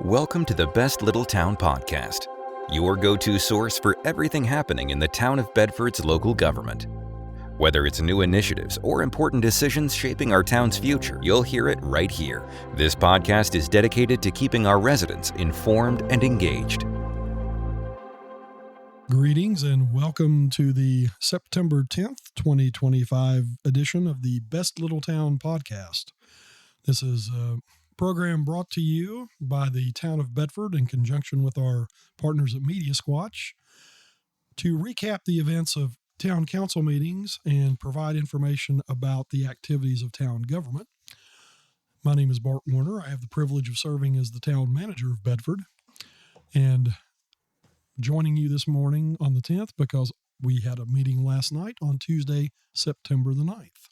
Welcome to the Best Little Town Podcast, your go-to source for everything happening in the town of Bedford's local government. Whether it's new initiatives or important decisions shaping our town's future, you'll hear it right here. This podcast is dedicated to keeping our residents informed and engaged. Greetings and welcome to the September 10th, 2025 edition of the Best Little Town Podcast. This is a program brought to you by the town of Bedford in conjunction with our partners at Media Squatch to recap the events of town council meetings and provide information about the activities of town government. My name is Bart Werner. I have the privilege of serving as the town manager of Bedford and joining you this morning on the 10th because we had a meeting last night on Tuesday, September the 9th,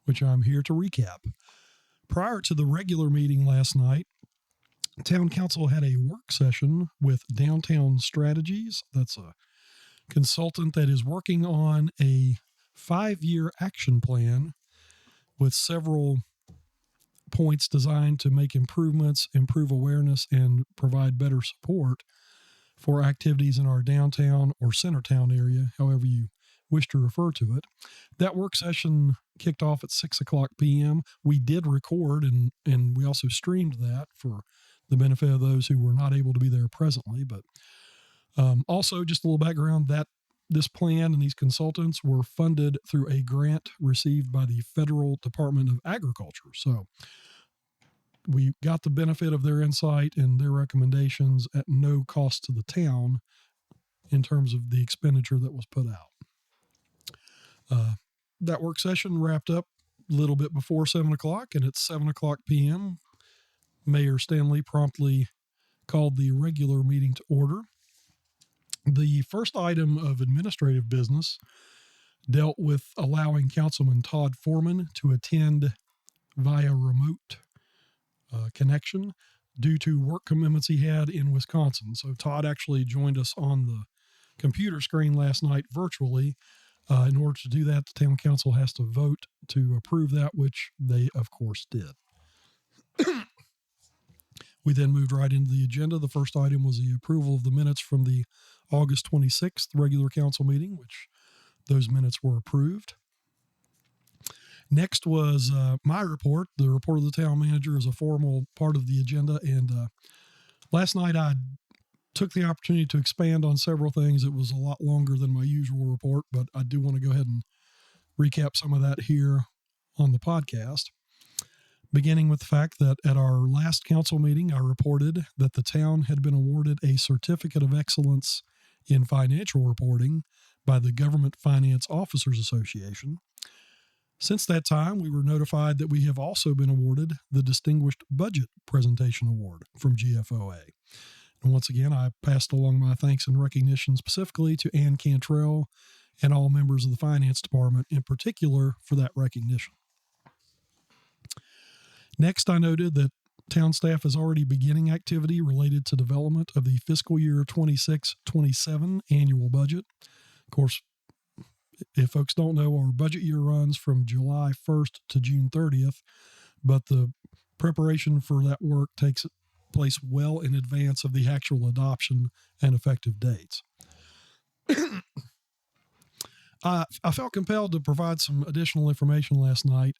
which I'm here to recap. Prior to the regular meeting last night, Town Council had a work session with Downtown Strategies. That's a consultant that is working on a 5-year action plan with several points designed to make improvements, improve awareness, and provide better support for activities in our downtown or Centertown area, however you wish to refer to it. That work session kicked off at 6 o'clock p.m. We did record and we also streamed that for the benefit of those who were not able to be there presently. But also, just a little background, that this plan and these consultants were funded through a grant received by the Federal Department of Agriculture. So we got the benefit of their insight and their recommendations at no cost to the town in terms of the expenditure that was put out. That work session wrapped up a little bit before 7 o'clock, and at 7 o'clock p.m., Mayor Stanley promptly called the regular meeting to order. The first item of administrative business dealt with allowing Councilman Todd Foreman to attend via remote connection due to work commitments he had in Wisconsin. So Todd actually joined us on the computer screen last night virtually. In order to do that, the town council has to vote to approve that, which they, of course, did. We then moved right into the agenda. The first item was the approval of the minutes from the August 26th regular council meeting, which those minutes were approved. Next was my report. The report of the town manager is a formal part of the agenda, and last night I took the opportunity to expand on several things. It was a lot longer than my usual report, but I do want to go ahead and recap some of that here on the podcast. Beginning with the fact that at our last council meeting, I reported that the town had been awarded a Certificate of Excellence in Financial Reporting by the Government Finance Officers Association. Since that time, we were notified that we have also been awarded the Distinguished Budget Presentation Award from GFOA. And once again, I passed along my thanks and recognition specifically to Ann Cantrell and all members of the finance department in particular for that recognition. Next, I noted that town staff is already beginning activity related to development of the fiscal year 26-27 annual budget. Of course, if folks don't know, our budget year runs from July 1st to June 30th, but the preparation for that work takes place well in advance of the actual adoption and effective dates. I felt compelled to provide some additional information last night,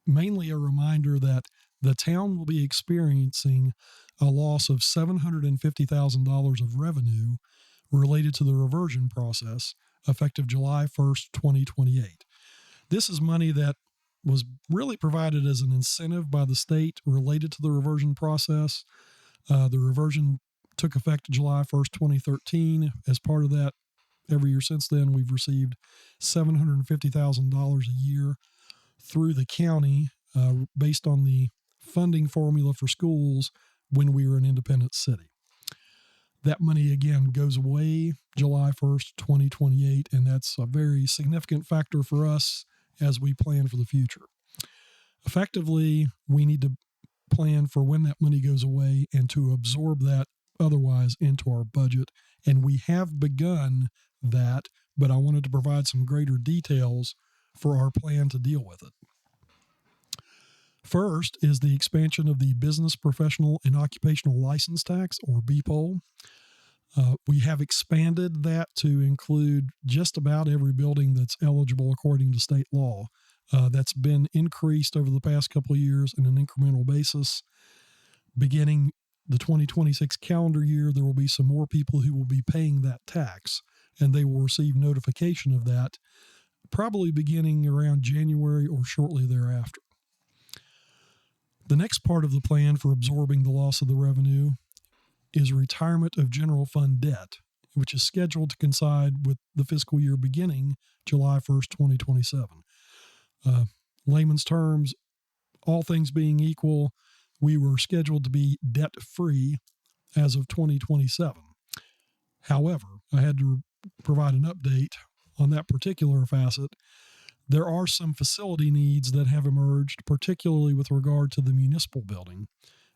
mainly a reminder that the town will be experiencing a loss of $750,000 of revenue related to the reversion process effective July 1st, 2028. This is money that was really provided as an incentive by the state related to the reversion process. The reversion took effect July 1st, 2013. As part of that, every year since then, we've received $750,000 a year through the county based on the funding formula for schools when we were an independent city. That money, again, goes away July 1st, 2028, and that's a very significant factor for us as we plan for the future. Effectively, we need to plan for when that money goes away and to absorb that otherwise into our budget. And we have begun that, but I wanted to provide some greater details for our plan to deal with it. First is the expansion of the Business, Professional, and Occupational License Tax, or BPOL. We have expanded that to include just about every building that's eligible according to state law. That's been increased over the past couple of years on an incremental basis. Beginning the 2026 calendar year, there will be some more people who will be paying that tax, and they will receive notification of that probably beginning around January or shortly thereafter. The next part of the plan for absorbing the loss of the revenue is retirement of general fund debt, which is scheduled to coincide with the fiscal year beginning July 1st, 2027. Layman's terms, all things being equal, we were scheduled to be debt-free as of 2027. However, I had to provide an update on that particular facet. There are some facility needs that have emerged, particularly with regard to the municipal building,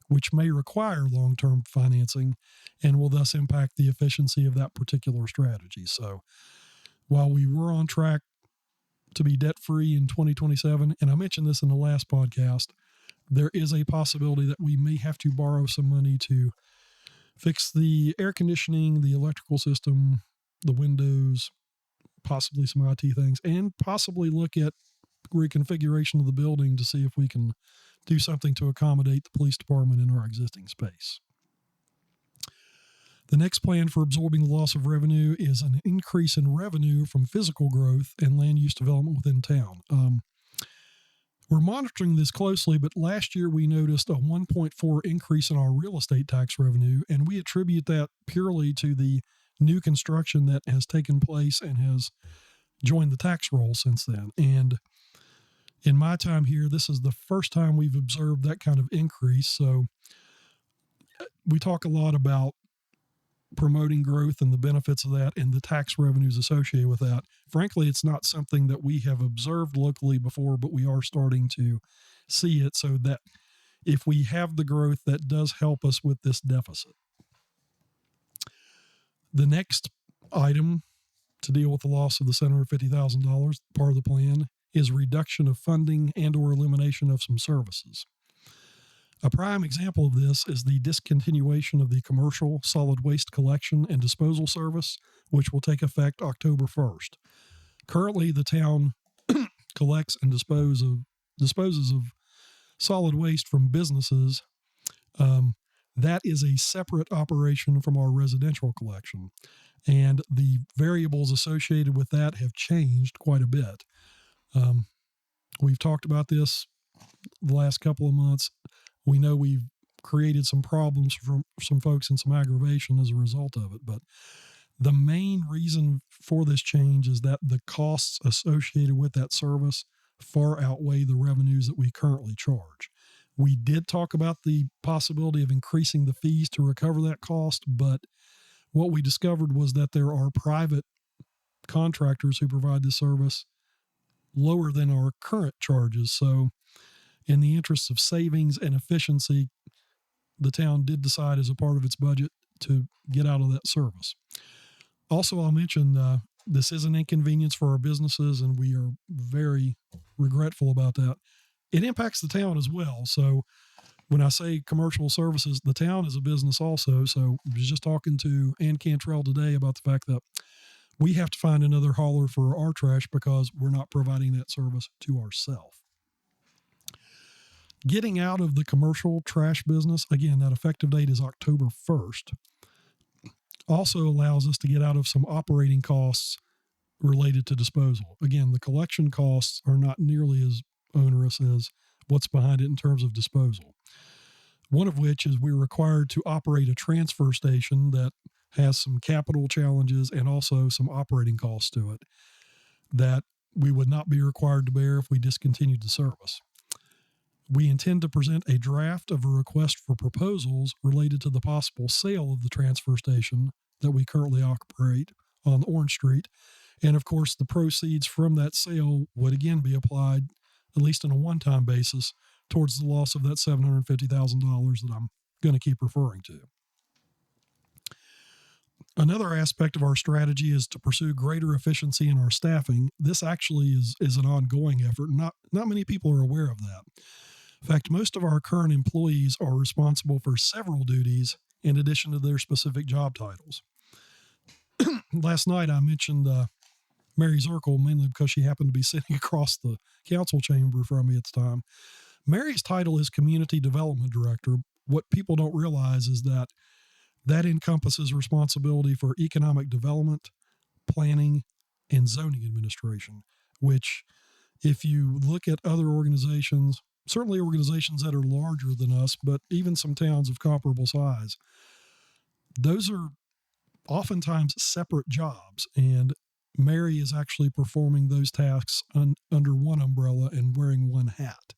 which may require long-term financing and will thus impact the efficiency of that particular strategy. So while we were on track to be debt-free in 2027, and I mentioned this in the last podcast, there is a possibility that we may have to borrow some money to fix the air conditioning, the electrical system, the windows, possibly some IT things, and possibly look at reconfiguration of the building to see if we can do something to accommodate the police department in our existing space. The next plan for absorbing the loss of revenue is an increase in revenue from physical growth and land use development within town. We're monitoring this closely, but last year we noticed a 1.4 increase in our real estate tax revenue, and we attribute that purely to the new construction that has taken place and has joined the tax roll since then. And in my time here, this is the first time we've observed that kind of increase. So we talk a lot about promoting growth and the benefits of that and the tax revenues associated with that. Frankly, it's not something that we have observed locally before, but we are starting to see it, so that if we have the growth, that does help us with this deficit. The next item to deal with the loss of the $750,000, part of the plan, is reduction of funding and or elimination of some services. A prime example of this is the discontinuation of the commercial solid waste collection and disposal service, which will take effect October 1st. Currently, the town collects and disposes of solid waste from businesses. That is a separate operation from our residential collection, and the variables associated with that have changed quite a bit. We've talked about this the last couple of months. We know we've created some problems for some folks and some aggravation as a result of it, but the main reason for this change is that the costs associated with that service far outweigh the revenues that we currently charge. We did talk about the possibility of increasing the fees to recover that cost, but what we discovered was that there are private contractors who provide this service lower than our current charges. So in the interest of savings and efficiency, the town did decide as a part of its budget to get out of that service. Also, I'll mention this is an inconvenience for our businesses, and we are very regretful about that. It impacts the town as well. So when I say commercial services, the town is a business also. So I was just talking to Ann Cantrell today about the fact that we have to find another hauler for our trash because we're not providing that service to ourselves. Getting out of the commercial trash business, again, that effective date is October 1st, also allows us to get out of some operating costs related to disposal. Again, the collection costs are not nearly as onerous as what's behind it in terms of disposal. One of which is we're required to operate a transfer station that has some capital challenges and also some operating costs to it that we would not be required to bear if we discontinued the service. We intend to present a draft of a request for proposals related to the possible sale of the transfer station that we currently operate on Orange Street. And of course, the proceeds from that sale would again be applied, at least on a one-time basis, towards the loss of that $750,000 that I'm going to keep referring to. Another aspect of our strategy is to pursue greater efficiency in our staffing. This actually is an ongoing effort. Not many people are aware of that. In fact, most of our current employees are responsible for several duties in addition to their specific job titles. Last night, I mentioned Mary Zirkle mainly because she happened to be sitting across the council chamber from me at the time. Mary's title is Community Development Director. What people don't realize is that encompasses responsibility for economic development, planning, and zoning administration, which, if you look at other organizations, certainly organizations that are larger than us, but even some towns of comparable size, those are oftentimes separate jobs, and Mary is actually performing those tasks under one umbrella and wearing one hat.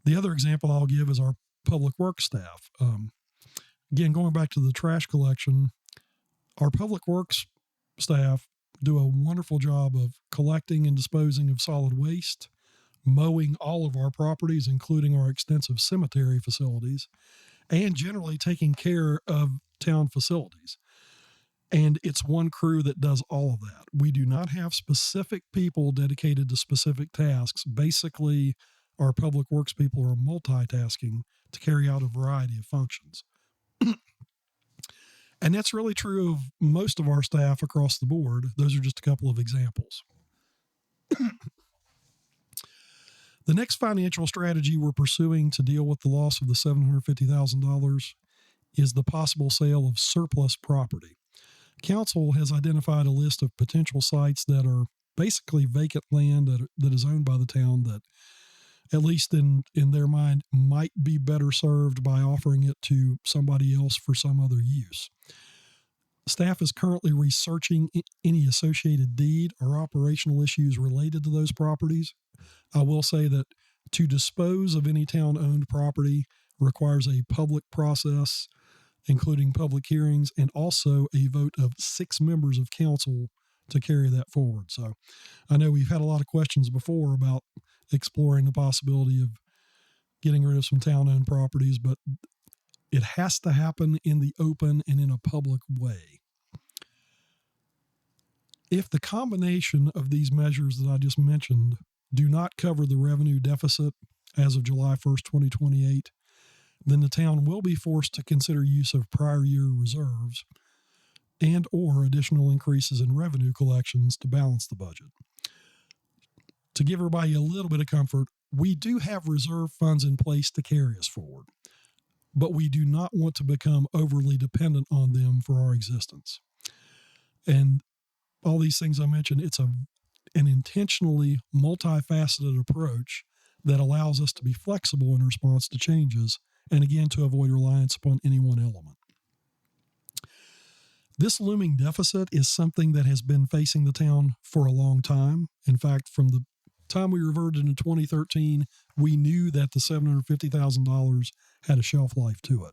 The other example I'll give is our public works staff. Again, going back to the trash collection, our public works staff do a wonderful job of collecting and disposing of solid waste, mowing all of our properties, including our extensive cemetery facilities, and generally taking care of town facilities. And it's one crew that does all of that. We do not have specific people dedicated to specific tasks. Basically, our public works people are multitasking to carry out a variety of functions. And that's really true of most of our staff across the board. Those are just a couple of examples. The next financial strategy we're pursuing to deal with the loss of the $750,000 is the possible sale of surplus property. Council has identified a list of potential sites that are basically vacant land that is owned by the town that, at least in their mind, might be better served by offering it to somebody else for some other use. Staff is currently researching any associated deed or operational issues related to those properties. I will say that to dispose of any town-owned property requires a public process, including public hearings, and also a vote of 6 members of council to carry that forward. So I know we've had a lot of questions before about exploring the possibility of getting rid of some town-owned properties, but it has to happen in the open and in a public way. If the combination of these measures that I just mentioned do not cover the revenue deficit as of July 1st, 2028, then the town will be forced to consider use of prior year reserves and or additional increases in revenue collections to balance the budget. To give everybody a little bit of comfort, we do have reserve funds in place to carry us forward, but we do not want to become overly dependent on them for our existence. And all these things I mentioned, it's an intentionally multifaceted approach that allows us to be flexible in response to changes, and again, to avoid reliance upon any one element. This looming deficit is something that has been facing the town for a long time. In fact, from the time we reverted in 2013, we knew that the $750,000 had a shelf life to it.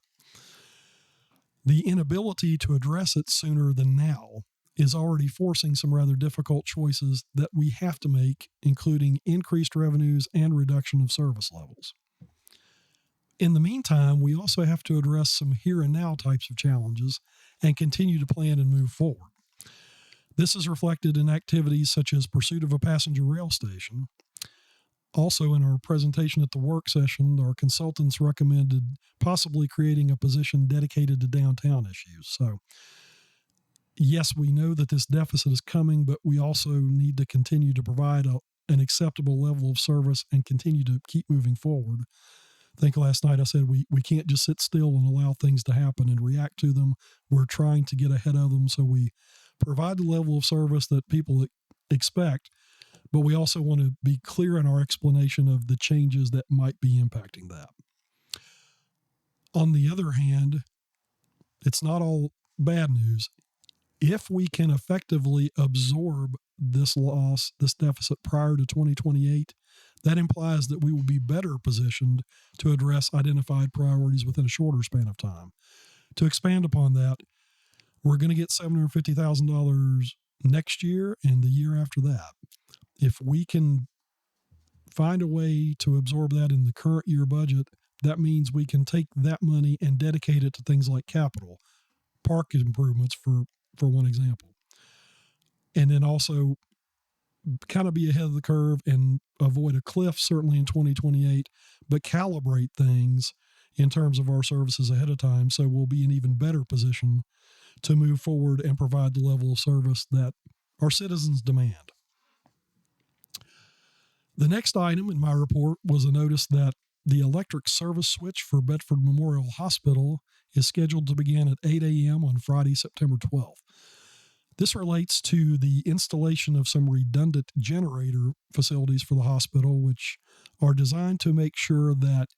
The inability to address it sooner than now is already forcing some rather difficult choices that we have to make, including increased revenues and reduction of service levels. In the meantime, we also have to address some here and now types of challenges and continue to plan and move forward. This is reflected in activities such as pursuit of a passenger rail station. Also, in our presentation at the work session, our consultants recommended possibly creating a position dedicated to downtown issues. So, yes, we know that this deficit is coming, but we also need to continue to provide an acceptable level of service and continue to keep moving forward. I think last night I said we can't just sit still and allow things to happen and react to them. We're trying to get ahead of them so we provide the level of service that people expect, but we also want to be clear in our explanation of the changes that might be impacting that. On the other hand, it's not all bad news. If we can effectively absorb this loss, this deficit prior to 2028, that implies that we will be better positioned to address identified priorities within a shorter span of time. To expand upon that, we're going to get $750,000 next year and the year after that. If we can find a way to absorb that in the current year budget, that means we can take that money and dedicate it to things like capital, park improvements for one example. And then also kind of be ahead of the curve and avoid a cliff, certainly in 2028, but calibrate things in terms of our services ahead of time, so we'll be in even better position to move forward and provide the level of service that our citizens demand. The next item in my report was a notice that the electric service switch for Bedford Memorial Hospital is scheduled to begin at 8 a.m. on Friday, September 12th. This relates to the installation of some redundant generator facilities for the hospital, which are designed to make sure that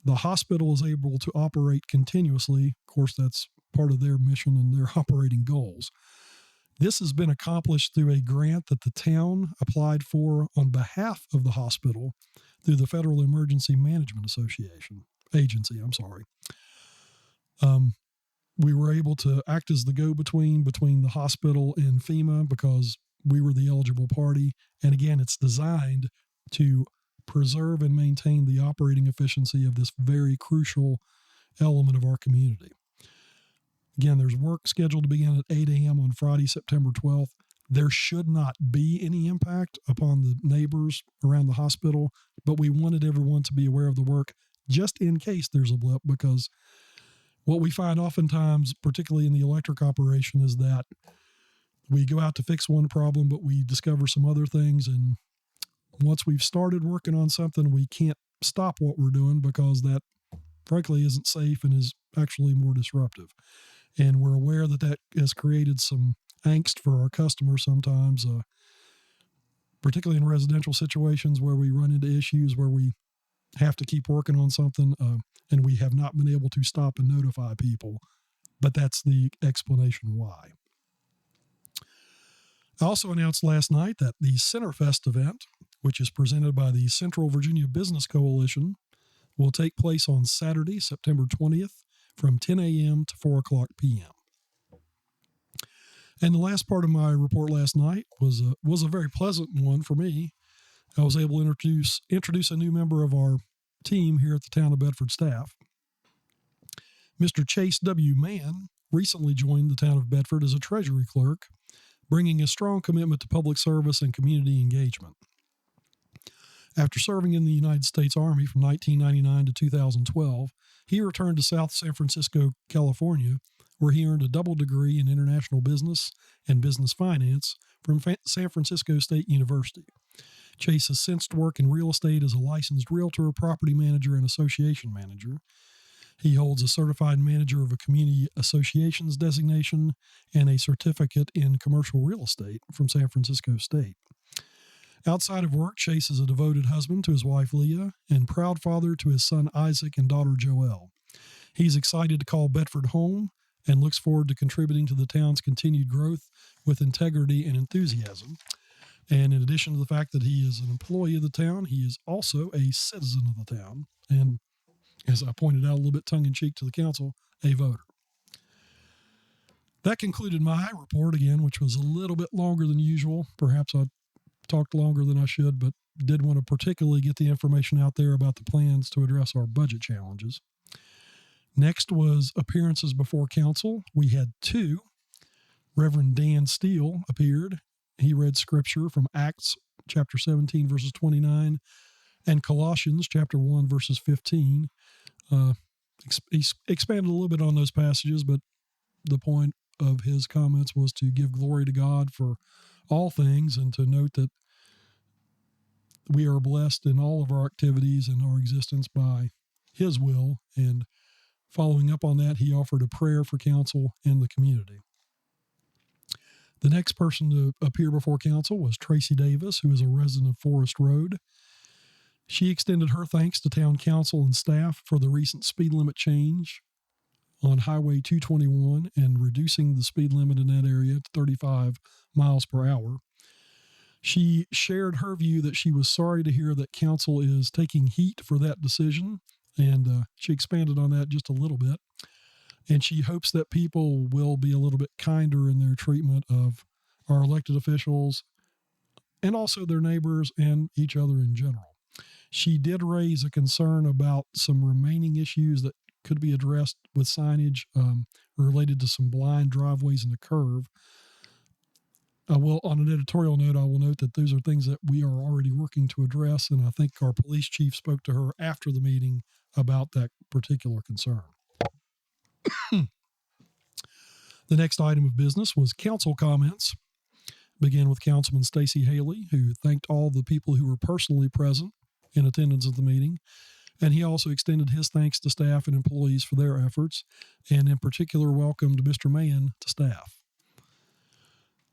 the hospital is able to operate continuously. Of course, that's part of their mission and their operating goals. This has been accomplished through a grant that the town applied for on behalf of the hospital through the Federal Emergency Management Agency. We were able to act as the go-between between the hospital and FEMA because we were the eligible party. And again, it's designed to preserve and maintain the operating efficiency of this very crucial element of our community. Again, there's work scheduled to begin at 8 a.m. on Friday, September 12th. There should not be any impact upon the neighbors around the hospital, but we wanted everyone to be aware of the work just in case there's a blip, because what we find oftentimes, particularly in the electric operation, is that we go out to fix one problem, but we discover some other things. And once we've started working on something, we can't stop what we're doing because that, frankly, isn't safe and is actually more disruptive. And we're aware that that has created some angst for our customers sometimes, particularly in residential situations where we run into issues where we have to keep working on something and we have not been able to stop and notify people. But that's the explanation why. I also announced last night that the Centerfest event, which is presented by the Central Virginia Business Coalition, will take place on Saturday, September 20th from 10 a.m. to 4 o'clock p.m. And the last part of my report last night was a very pleasant one for me. I was able to introduce a new member of our team here at the Town of Bedford staff. Mr. Chase W. Mann recently joined the Town of Bedford as a Treasury clerk, bringing a strong commitment to public service and community engagement. After serving in the United States Army from 1999 to 2012, he returned to South San Francisco, California, where he earned a double degree in international business and business finance from San Francisco State University. Chase has since worked in real estate as a licensed realtor, property manager, and association manager. He holds a certified manager of a community associations designation and a certificate in commercial real estate from San Francisco State. Outside of work, Chase is a devoted husband to his wife, Leah, and proud father to his son, Isaac, and daughter, Joelle. He's excited to call Bedford home and looks forward to contributing to the town's continued growth with integrity and enthusiasm. And in addition to the fact that he is an employee of the town, he is also a citizen of the town. And as I pointed out a little bit tongue-in-cheek to the council, a voter. That concluded my report again, which was a little bit longer than usual. Perhaps I talked longer than I should, but did want to particularly get the information out there about the plans to address our budget challenges. Next was appearances before council. We had two. Reverend Dan Steele appeared. He read scripture from Acts chapter 17, verses 29, and Colossians chapter 1, verses 15. He expanded a little bit on those passages, but the point of his comments was to give glory to God for all things and to note that we are blessed in all of our activities and our existence by his will. And following up on that, he offered a prayer for council and the community. The next person to appear before council was Tracy Davis, who is a resident of Forest Road. She extended her thanks to town council and staff for the recent speed limit change on Highway 221 and reducing the speed limit in that area to 35 miles per hour. She shared her view that she was sorry to hear that council is taking heat for that decision, and she expanded on that just a little bit. And she hopes that people will be a little bit kinder in their treatment of our elected officials and also their neighbors and each other in general. She did raise a concern about some remaining issues that could be addressed with signage related to some blind driveways and a curve. On an editorial note, I will note that those are things that we are already working to address, and I think our police chief spoke to her after the meeting about that particular concern. The next item of business was council comments. Began with Councilman Stacey Haley, who thanked all the people who were personally present in attendance at the meeting, and he also extended his thanks to staff and employees for their efforts, and in particular welcomed Mr. Mann to staff.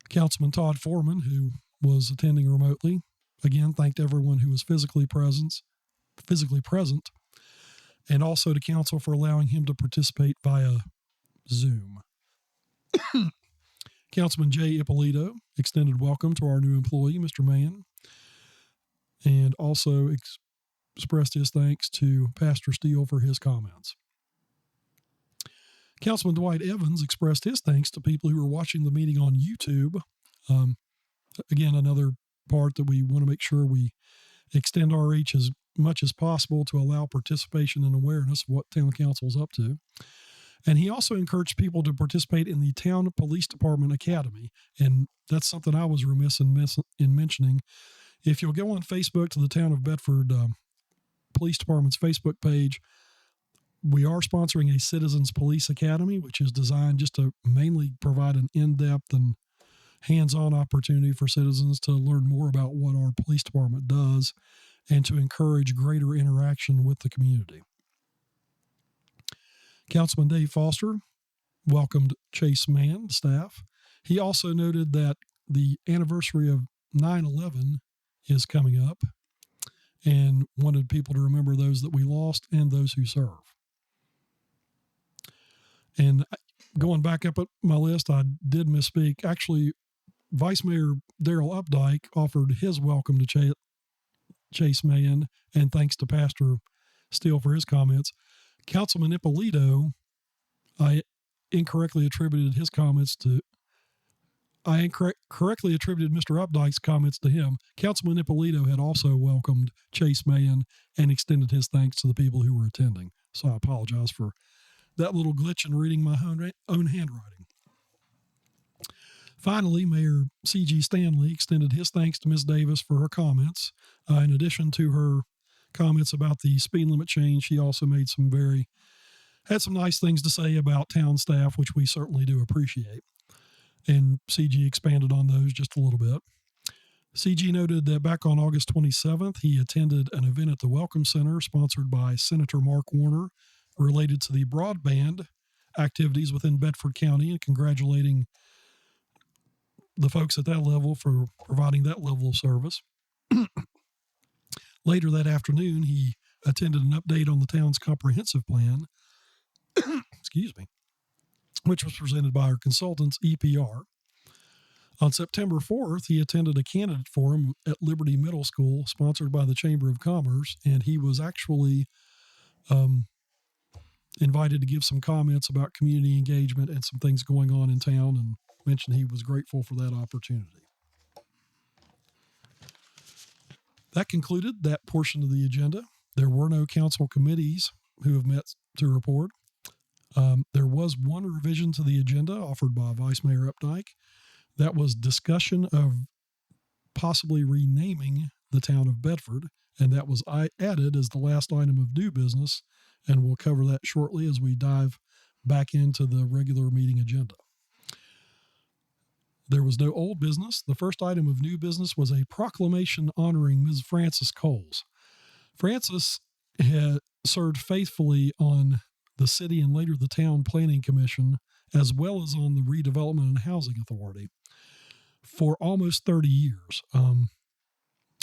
Councilman Todd Foreman, who was attending remotely, again thanked everyone who was physically present, and also to council for allowing him to participate via Zoom. Councilman Jay Ippolito extended welcome to our new employee, Mr. Mann, and also expressed his thanks to Pastor Steele for his comments. Councilman Dwight Evans expressed his thanks to people who were watching the meeting on YouTube. Again, another part that we want to make sure we extend our reach as much as possible to allow participation and awareness of what town council is up to. And he also encouraged people to participate in the Town Police Department Academy. And that's something I was remiss in mentioning. If you'll go on Facebook to the Town of Bedford Police Department's Facebook page, we are sponsoring a Citizens Police Academy, which is designed just to mainly provide an in-depth and hands-on opportunity for citizens to learn more about what our police department does and to encourage greater interaction with the community. Councilman Dave Foster welcomed Chase Mann, staff. He also noted that the anniversary of 9/11 is coming up and wanted people to remember those that we lost and those who serve. And going back up at my list, I did misspeak. Actually, Vice Mayor Darrell Updike offered his welcome to Chase Mann, and thanks to Pastor Steele for his comments. Councilman Ippolito, I incorrectly attributed Mr. Updike's comments to him. Councilman Ippolito had also welcomed Chase Mann and extended his thanks to the people who were attending. So I apologize for that little glitch in reading my own handwriting. Finally, Mayor C.G. Stanley extended his thanks to Ms. Davis for her comments. In addition to her comments about the speed limit change, she also had some nice things to say about town staff, which we certainly do appreciate. And CG expanded on those just a little bit. CG noted that back on August 27th, he attended an event at the Welcome Center sponsored by Senator Mark Warner related to the broadband activities within Bedford County, and congratulating the folks at that level for providing that level of service. Later that afternoon, he attended an update on the town's comprehensive plan, which was presented by our consultants, EPR. On September 4th, he attended a candidate forum at Liberty Middle School, sponsored by the Chamber of Commerce, and he was actually invited to give some comments about community engagement and some things going on in town, and mentioned he was grateful for that opportunity. That concluded that portion of the agenda. There were no council committees who have met to report. There was one revision to the agenda offered by Vice Mayor Updike. That was discussion of possibly renaming the town of Bedford, and that was added as the last item of new business, and we'll cover that shortly as we dive back into the regular meeting agenda. There was no old business. The first item of new business was a proclamation honoring Ms. Frances Coles. Frances had served faithfully on the city and later the town planning commission, as well as on the redevelopment and housing authority for almost 30 years.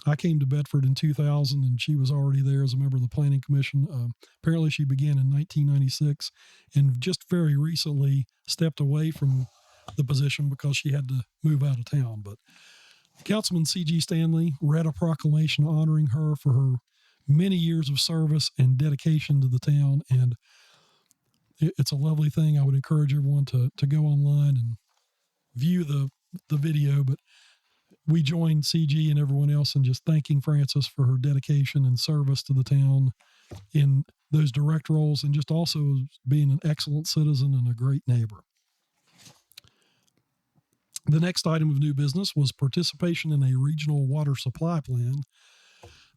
I came to Bedford in 2000 and she was already there as a member of the planning commission. Apparently she began in 1996 and just very recently stepped away from the position because she had to move out of town. But Councilman C.G. Stanley read a proclamation honoring her for her many years of service and dedication to the town, and it's a lovely thing. I would encourage everyone to go online and view the video, but we joined CG and everyone else in just thanking Frances for her dedication and service to the town in those direct roles, and just also being an excellent citizen and a great neighbor. The next item of new business was participation in a regional water supply plan.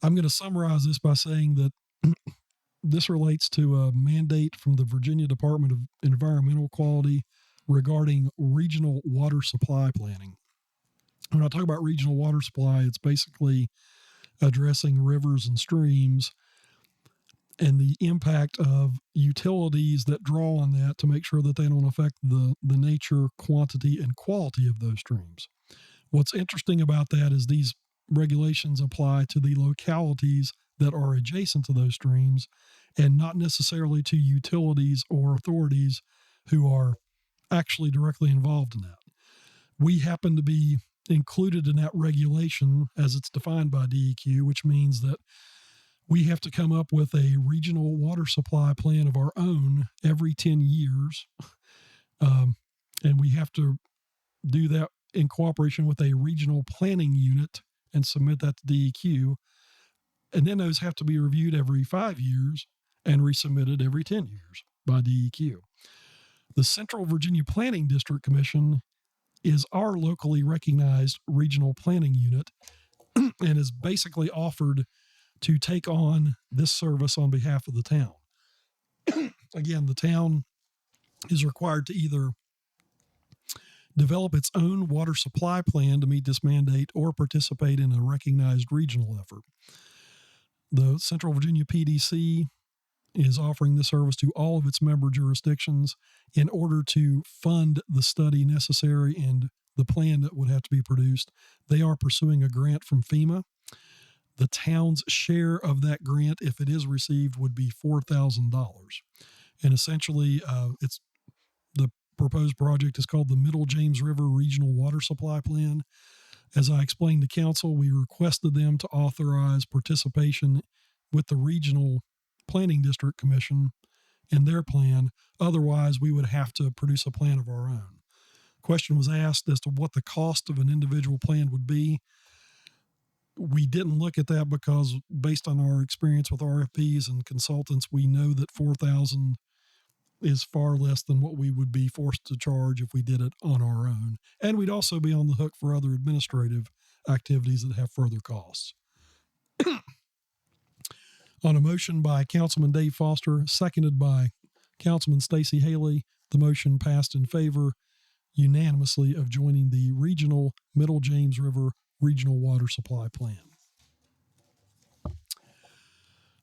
I'm going to summarize this by saying that this relates to a mandate from the Virginia Department of Environmental Quality regarding regional water supply planning. When I talk about regional water supply, it's basically addressing rivers and streams and the impact of utilities that draw on that to make sure that they don't affect the nature, quantity, and quality of those streams. What's interesting about that is these regulations apply to the localities that are adjacent to those streams and not necessarily to utilities or authorities who are actually directly involved in that. We happen to be included in that regulation as it's defined by DEQ, which means that we have to come up with a regional water supply plan of our own every 10 years. And we have to do that in cooperation with a regional planning unit and submit that to DEQ. And then those have to be reviewed every 5 years and resubmitted every 10 years by DEQ. The Central Virginia Planning District Commission is our locally recognized regional planning unit and is basically offered to take on this service on behalf of the town. Again, the town is required to either develop its own water supply plan to meet this mandate or participate in a recognized regional effort. The Central Virginia PDC is offering the service to all of its member jurisdictions in order to fund the study necessary and the plan that would have to be produced. They are pursuing a grant from FEMA. The town's share of that grant, if it is received, would be $4,000. And essentially, it's the proposed project is called the Middle James River Regional Water Supply Plan. As I explained to council, we requested them to authorize participation with the Regional Planning District Commission in their plan. Otherwise, we would have to produce a plan of our own. Question was asked as to what the cost of an individual plan would be. We didn't look at that because based on our experience with RFPs and consultants, we know that $4,000 is far less than what we would be forced to charge if we did it on our own. And we'd also be on the hook for other administrative activities that have further costs. On a motion by Councilman Dave Foster, seconded by Councilman Stacey Haley, the motion passed in favor unanimously of joining the Regional Middle James River Regional Water Supply Plan.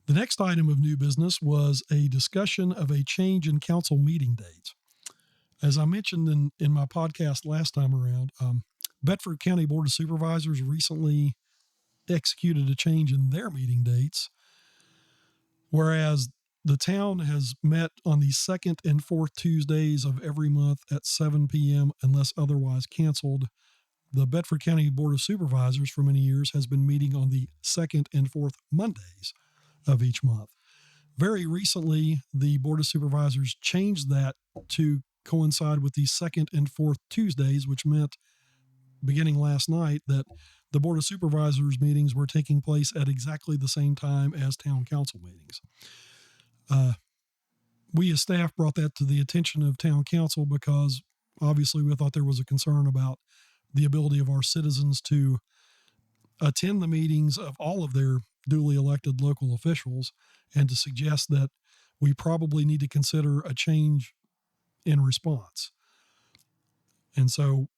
The next item of new business was a discussion of a change in council meeting dates. As I mentioned in my podcast last time around, Bedford County Board of Supervisors recently executed a change in their meeting dates, whereas the town has met on the second and fourth Tuesdays of every month at 7 p.m. unless otherwise canceled. The Bedford County Board of Supervisors for many years has been meeting on the second and fourth Mondays of each month. Very recently, the Board of Supervisors changed that to coincide with the second and fourth Tuesdays, which meant beginning last night that the Board of Supervisors meetings were taking place at exactly the same time as town council meetings. We as staff brought that to the attention of town council because obviously we thought there was a concern about the ability of our citizens to attend the meetings of all of their duly elected local officials, and to suggest that we probably need to consider a change in response. And so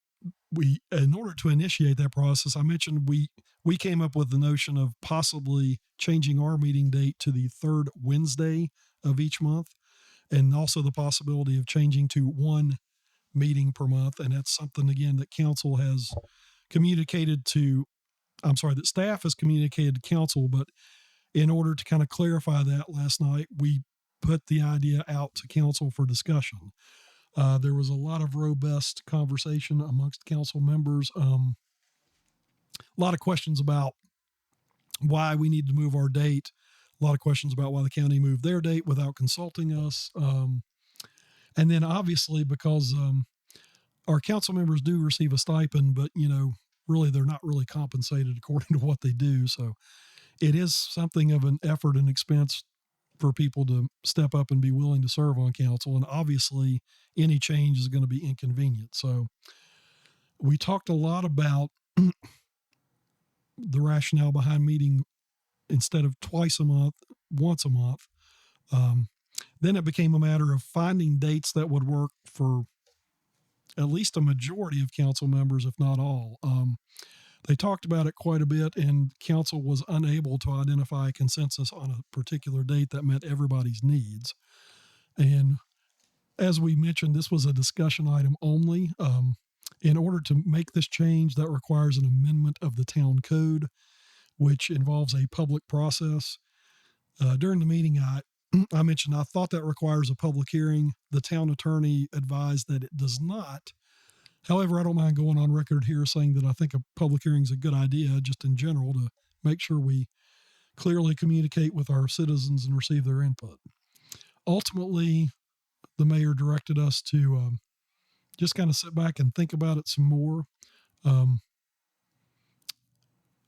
in order to initiate that process, I mentioned we came up with the notion of possibly changing our meeting date to the third Wednesday of each month, and also the possibility of changing to one meeting per month. And that's something, again, that council has communicated to, that staff has communicated to council. But in order to kind of clarify that last night, we put the idea out to council for discussion. There was a lot of robust conversation amongst council members. A lot of questions about why we need to move our date. A lot of questions about why the county moved their date without consulting us. And then obviously because our council members do receive a stipend, but, really they're not really compensated according to what they do. So it is something of an effort and expense for people to step up and be willing to serve on council. And obviously any change is going to be inconvenient. So We talked a lot about the rationale behind meeting instead of twice a month, once a month. Then it became a matter of finding dates that would work for at least a majority of council members, if not all. They talked about it quite a bit, and council was unable to identify a consensus on a particular date that met everybody's needs. And as we mentioned, this was a discussion item only. In order to make this change, that requires an amendment of the town code, which involves a public process. During the meeting, I mentioned I thought that requires a public hearing. The town attorney advised that it does not. However, I don't mind going on record here saying that I think a public hearing is a good idea, just in general, to make sure we clearly communicate with our citizens and receive their input. Ultimately, the mayor directed us to just kind of sit back and think about it some more. And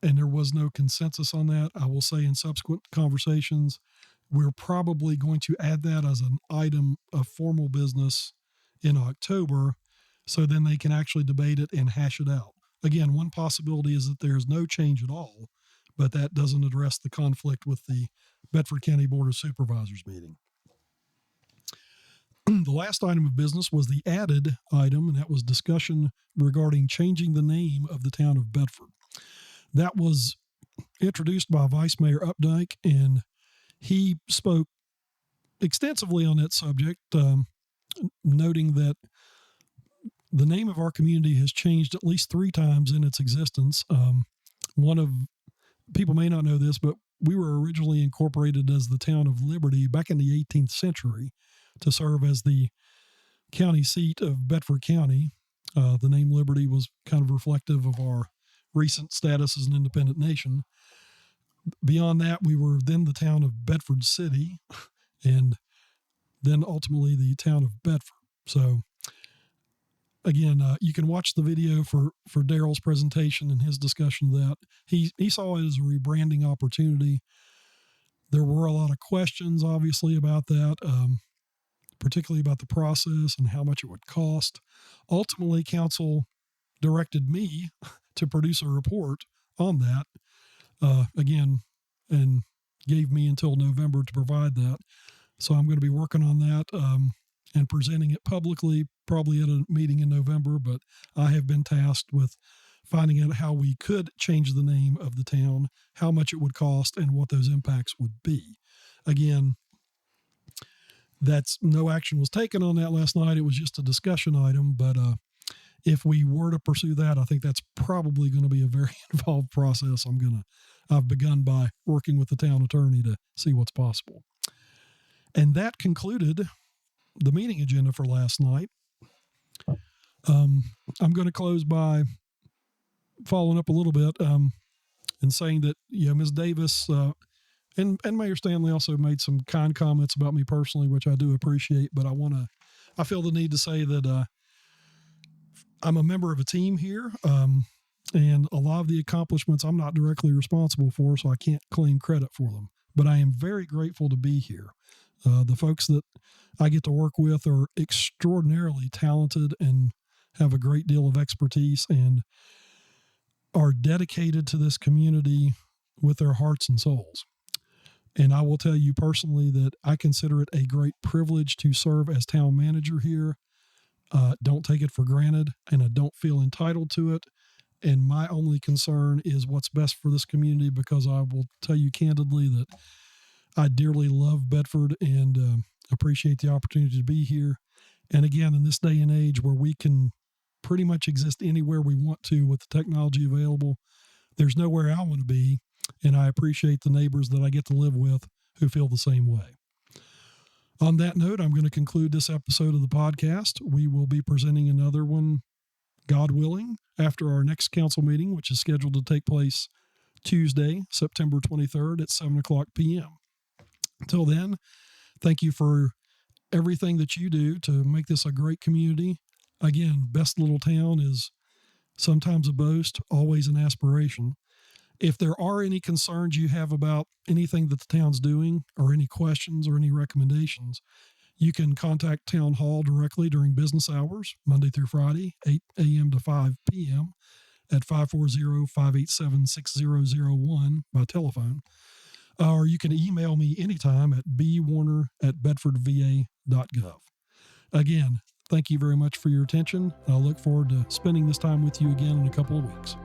there was no consensus on that. I will say in subsequent conversations, we're probably going to add that as an item of formal business in October, so then they can actually debate it and hash it out. Again, one possibility is that there's no change at all, but that doesn't address the conflict with the Bedford County Board of Supervisors meeting. The last item of business was the added item, and that was discussion regarding changing the name of the town of Bedford. That was introduced by Vice Mayor Updike, and he spoke extensively on that subject, noting that the name of our community has changed at least 3 times in its existence. People may not know this, but we were originally incorporated as the town of Liberty back in the 18th century to serve as the county seat of Bedford County. The name Liberty was kind of reflective of our recent status as an independent nation. Beyond that, we were then the town of Bedford City, and then ultimately the town of Bedford. So again, you can watch the video for Daryl's presentation and his discussion of that. He saw it as a rebranding opportunity. There were a lot of questions, obviously, about that, particularly about the process and how much it would cost. Ultimately, council directed me to produce a report on that, again, and gave me until November to provide that. So I'm going to be working on that and presenting it publicly, probably at a meeting in November, but I have been tasked with finding out how we could change the name of the town, how much it would cost, and what those impacts would be. Again, no action was taken on that last night. It was just a discussion item, but if we were to pursue that, I think that's probably going to be a very involved process. I've begun by working with the town attorney to see what's possible. And that concluded the meeting agenda for last night. I'm going to close by following up a little bit and saying that, Ms. Davis and Mayor Stanley also made some kind comments about me personally, which I do appreciate, but I feel the need to say that I'm a member of a team here, and a lot of the accomplishments I'm not directly responsible for, so I can't claim credit for them. But I am very grateful to be here. The folks that I get to work with are extraordinarily talented and have a great deal of expertise and are dedicated to this community with their hearts and souls. And I will tell you personally that I consider it a great privilege to serve as town manager here. Don't take it for granted, and I don't feel entitled to it. And my only concern is what's best for this community, because I will tell you candidly that I dearly love Bedford and appreciate the opportunity to be here. And again, in this day and age where we can pretty much exist anywhere we want to with the technology available, there's nowhere I want to be. And I appreciate the neighbors that I get to live with who feel the same way. On that note, I'm going to conclude this episode of the podcast. We will be presenting another one, God willing, after our next council meeting, which is scheduled to take place Tuesday, September 23rd at 7:00 p.m. Until then, thank you for everything that you do to make this a great community. Again, best little town is sometimes a boast, always an aspiration. If there are any concerns you have about anything that the town's doing, or any questions or any recommendations, You can contact Town Hall directly during business hours, Monday through Friday, 8 a.m. to 5 p.m. at 540-587-6001 by telephone. Or you can email me anytime at bwarner@bedfordva.gov. Again, thank you very much for your attention. I look forward to spending this time with you again in a couple of weeks.